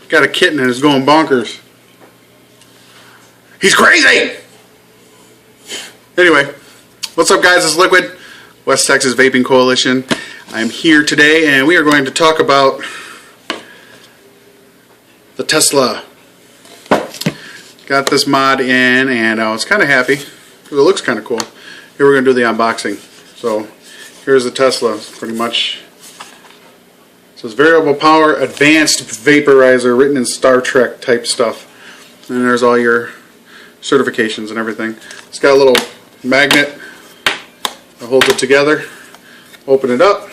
got a kitten and is going bonkers. He's crazy! Anyway, what's up guys, it's Liquid, West Texas Vaping Coalition. I'm here today and we are going to talk about the Tesla. Got this mod in and I was kind of happy because it looks kind of cool. Here we're going to do the unboxing. So here's the Tesla. It's pretty much, it says variable power advanced vaporizer, written in Star Trek type stuff. And there's all your certifications and everything. It's got a little magnet that holds it together. Open it up.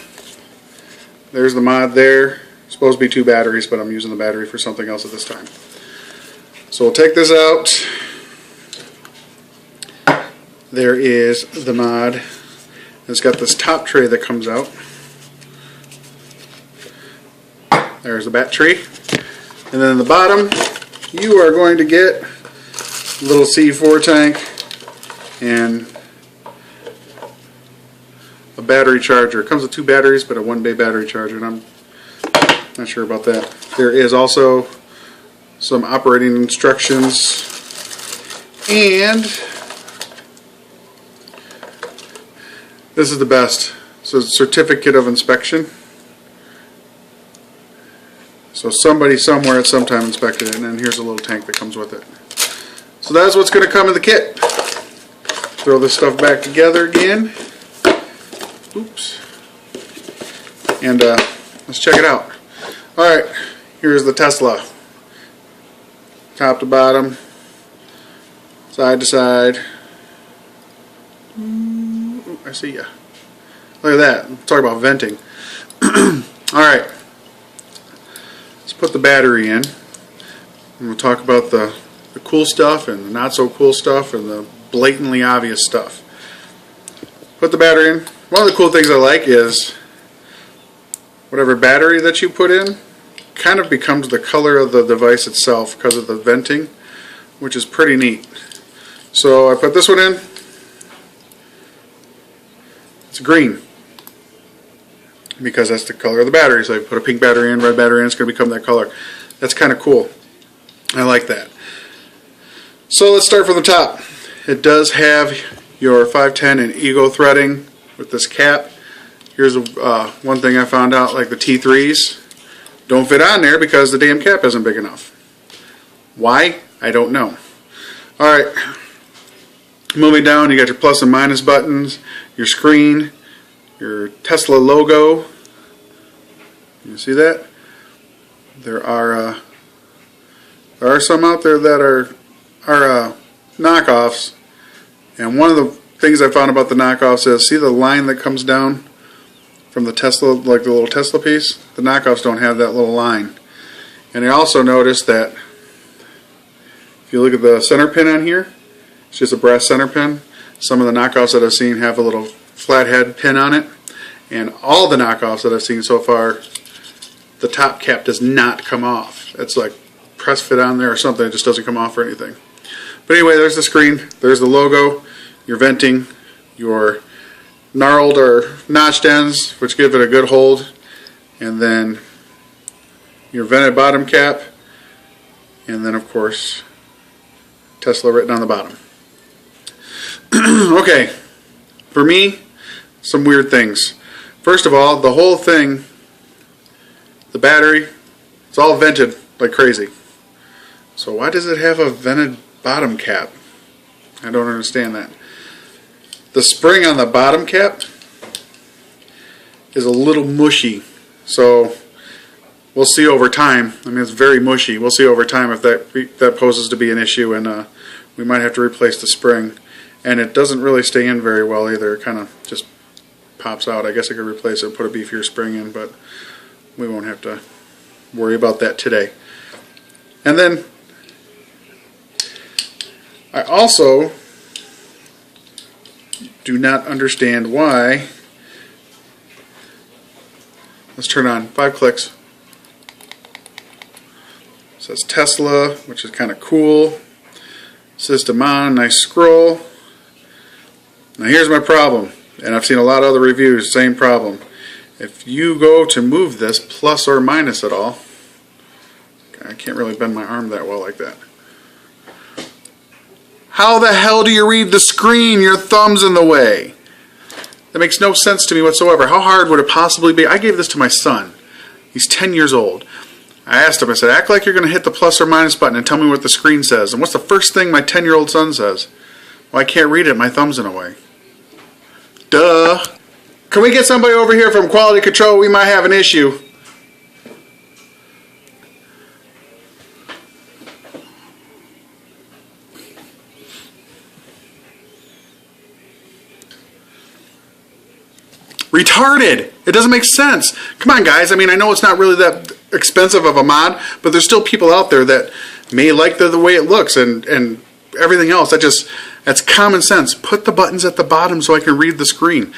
There's the mod there. Supposed to be 2 batteries, but I'm using the battery for something else at this time. So we'll take this out. There is the mod. It's got this top tray that comes out. There's the battery. And then in the bottom, you are going to get a little C4 tank and a battery charger. It comes with 2 batteries, but a 1-bay battery charger, and I'm not sure about that. There is also some operating instructions and this is the best. So it's a certificate of inspection. So somebody somewhere at some time inspected it, and then here's a little tank that comes with it. So that's what's going to come in the kit. Throw this stuff back together again. Oops. And let's check it out. Alright, here's the Tesla. Top to bottom, side to side. I see ya. Look at that. Talk about venting. Alright. Let's put the battery in. And we'll talk about the cool stuff and the not so cool stuff and the blatantly obvious stuff. Put the battery in. One of the cool things I like is whatever battery that you put in kind of becomes the color of the device itself because of the venting, which is pretty neat. So I put this one in. It's green because that's the color of the battery. So I put a pink battery in, red battery in, it's going to become that color. That's kind of cool. I like that. So let's start from the top. It does have your 510 and Ego threading with this cap. Here's one thing I found out, like the T3s don't fit on there because the damn cap isn't big enough. Why? I don't know. Alright, moving down, you got your plus and minus buttons, your screen, your Tesla logo. You see that? There are some out there that are knockoffs, and one of the things I found about the knockoffs is, see the line that comes down from the Tesla, like the little Tesla piece? The knockoffs don't have that little line. And I also noticed that if you look at the center pin on here, it's just a brass center pin. Some of the knockoffs that I've seen have a little flathead pin on it, and all the knockoffs that I've seen so far, the top cap does not come off. It's like press fit on there or something, it just doesn't come off or anything. But anyway, there's the screen, there's the logo, your venting, your gnarled or notched ends, which give it a good hold, and then your vented bottom cap, and then of course Tesla written on the bottom. Okay, for me, some weird things. First of all, the whole thing, the battery, it's all vented like crazy. So why does it have a vented bottom cap? I don't understand that. The spring on the bottom cap is a little mushy, so we'll see over time. I mean, it's very mushy. We'll see over time if that poses to be an issue, and we might have to replace the spring. And it doesn't really stay in very well either. It kind of just pops out. I guess I could replace it and put a beefier spring in, but we won't have to worry about that today. And then I also do not understand why. Let's turn on 5 clicks. It says Tesla, which is kind of cool. System on, nice scroll. Now here's my problem, and I've seen a lot of other reviews, same problem. If you go to move this plus or minus at all, I can't really bend my arm that well like that. How the hell do you read the screen? Your thumb's in the way. That makes no sense to me whatsoever. How hard would it possibly be? I gave this to my son. He's 10 years old. I asked him, I said, act like you're going to hit the plus or minus button and tell me what the screen says. And what's the first thing my 10-year-old son says? Well, I can't read it. My thumb's in the way. Duh. Can we get somebody over here from quality control? We might have an issue. Retarded. It doesn't make sense. Come on, guys. I mean, I know it's not really that expensive of a mod, but there's still people out there that may like the way it looks and everything else. That's common sense. Put the buttons at the bottom so I can read the screen.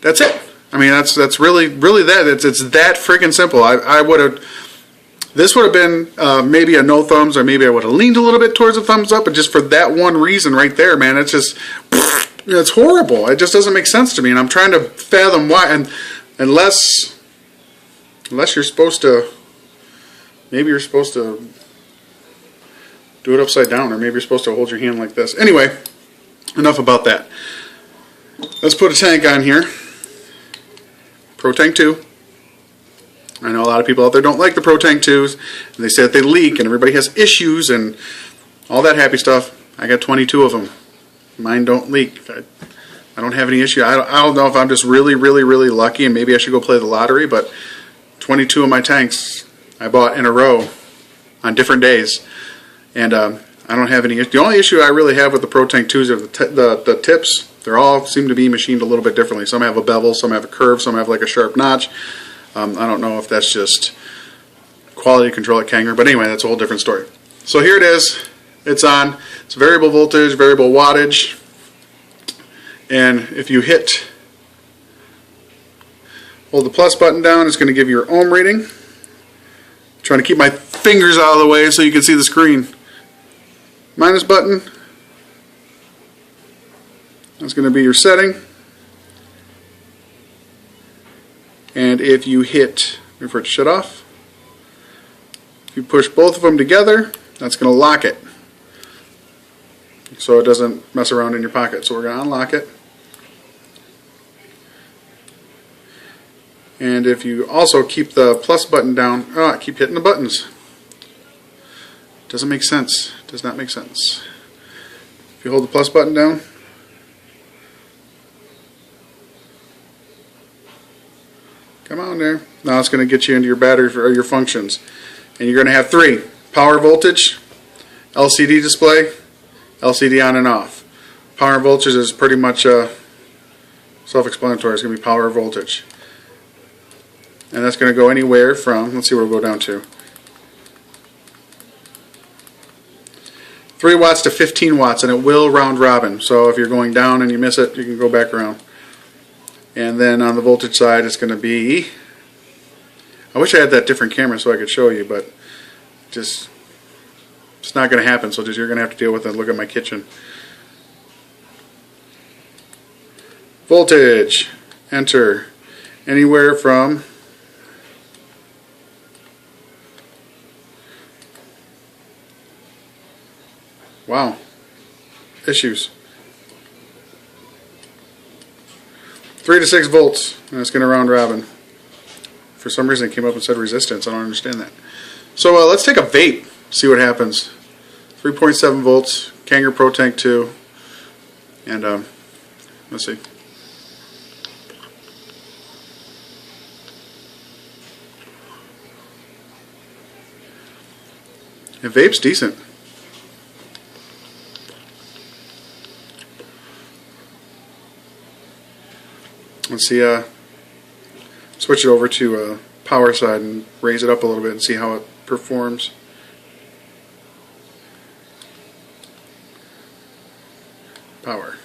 That's it. I mean, that's really that. It's that freaking simple. I would have. This would have been maybe a no thumbs, or maybe I would have leaned a little bit towards a thumbs up, but just for that one reason right there, man, it's just. It's horrible. It just doesn't make sense to me, and I'm trying to fathom why. And unless you're supposed to, maybe you're supposed to do it upside down, or maybe you're supposed to hold your hand like this. Anyway, enough about that. Let's put a tank on here. Pro Tank 2. I know a lot of people out there don't like the Pro Tank 2s, and they say that they leak, and everybody has issues, and all that happy stuff. I got 22 of them. Mine don't leak. I don't have any issue. I don't know if I'm just really lucky, and maybe I should go play the lottery, but 22 of my tanks I bought in a row on different days, and I don't have any issue. The only issue I really have with the Pro Tank 2s are the tips. They all seem to be machined a little bit differently. Some have a bevel, some have a curve, some have like a sharp notch. I don't know if that's just quality control at Kanger, but anyway, that's a whole different story. So here it is. It's on. It's variable voltage, variable wattage, and if you hold the plus button down, it's going to give you your ohm reading. I'm trying to keep my fingers out of the way so you can see the screen. Minus button, that's going to be your setting. And if you wait for it to shut off, if you push both of them together, that's going to lock it, so it doesn't mess around in your pocket. So we're going to unlock it. And if you also keep the plus button down, I keep hitting the buttons. Doesn't make sense. Does not make sense. If you hold the plus button down, come on there. Now it's going to get you into your battery or your functions. And you're going to have 3. Power voltage, LCD display, LCD on and off. Power and voltage is pretty much self-explanatory. It's going to be power voltage. And that's going to go anywhere from, let's see what we'll go down to, 3 watts to 15 watts, and it will round robin. So if you're going down and you miss it, you can go back around. And then on the voltage side, it's going to be, I wish I had that different camera so I could show you, but just, it's not going to happen, so you're going to have to deal with it. Look at my kitchen. Voltage, enter, anywhere from wow, issues. 3 to 6 volts, and it's going to round robin. For some reason it came up and said resistance. I don't understand that. So let's take a vape, see what happens. 3.7 volts, Kanger Pro Tank 2, and let's see. The vape's decent. Let's see, switch it over to power side and raise it up a little bit and see how it performs. Power.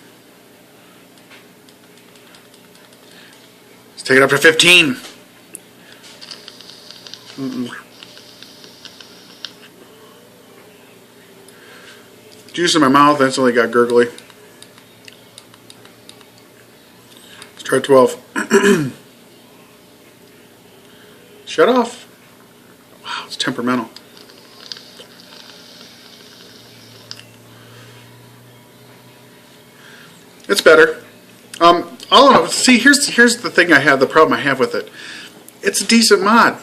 Let's take it up to 15. Juice in my mouth, instantly got gurgly. Let's try 12. Shut off. Wow. it's temperamental. It's better. All in all, see, here's the thing I have, the problem I have with it. It's a decent mod.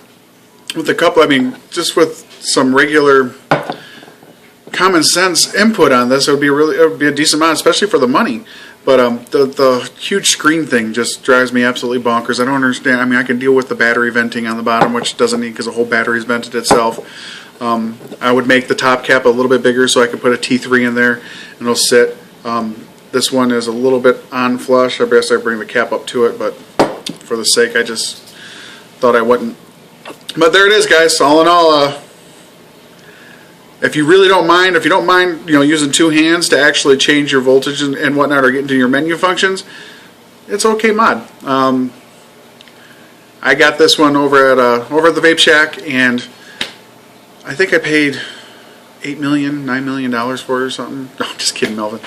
With a couple, I mean, just with some regular common sense input on this, it would be a decent mod, especially for the money. But the huge screen thing just drives me absolutely bonkers. I don't understand. I mean, I can deal with the battery venting on the bottom, which doesn't need because the whole battery is vented itself. I would make the top cap a little bit bigger so I could put a T3 in there and it'll sit. This one is a little bit on flush. I guess I bring the cap up to it, but for the sake, I just thought I wouldn't. But there it is, guys. All in all, if you really don't mind, if you don't mind, using two hands to actually change your voltage and whatnot, or get into your menu functions, it's okay mod. I got this one over at the Vape Shack, and I think I paid $8 million, $9 million for it or something. No, I'm just kidding, Melvin.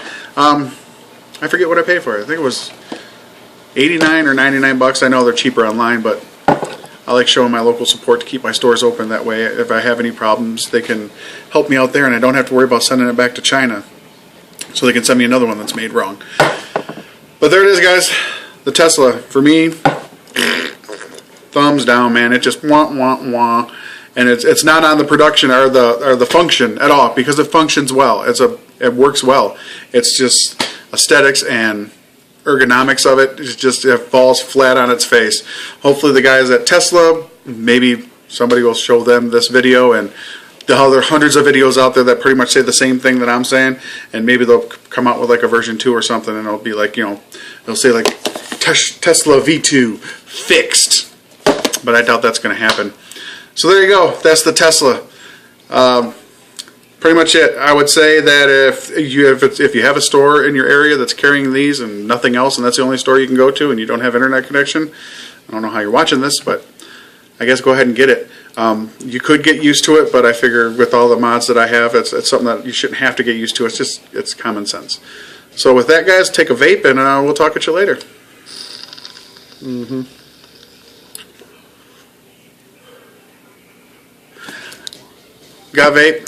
I forget what I paid for it. I think it was 89 or 99 bucks. I know they're cheaper online, but I like showing my local support to keep my stores open. That way, if I have any problems, they can help me out there, and I don't have to worry about sending it back to China. So they can send me another one that's made wrong. But there it is, guys. The Tesla, for me, thumbs down, man. It just wah. And it's not on the production or the function at all, because it functions well. It works well. It's just aesthetics and ergonomics of it. It falls flat on its face. Hopefully the guys at Tesla, maybe somebody will show them this video, and there are hundreds of videos out there that pretty much say the same thing that I'm saying, and maybe they'll come out with like a version 2 or something, and it'll be like, they'll say like Tesla V2 fixed. But I doubt that's going to happen. So there you go. That's the Tesla. Pretty much it. I would say that if you have a store in your area that's carrying these and nothing else, and that's the only store you can go to, and you don't have internet connection, I don't know how you're watching this, but I guess go ahead and get it. You could get used to it, but I figure with all the mods that I have, it's something that you shouldn't have to get used to. It's common sense. So with that, guys, take a vape, and we'll talk at you later. Got vape?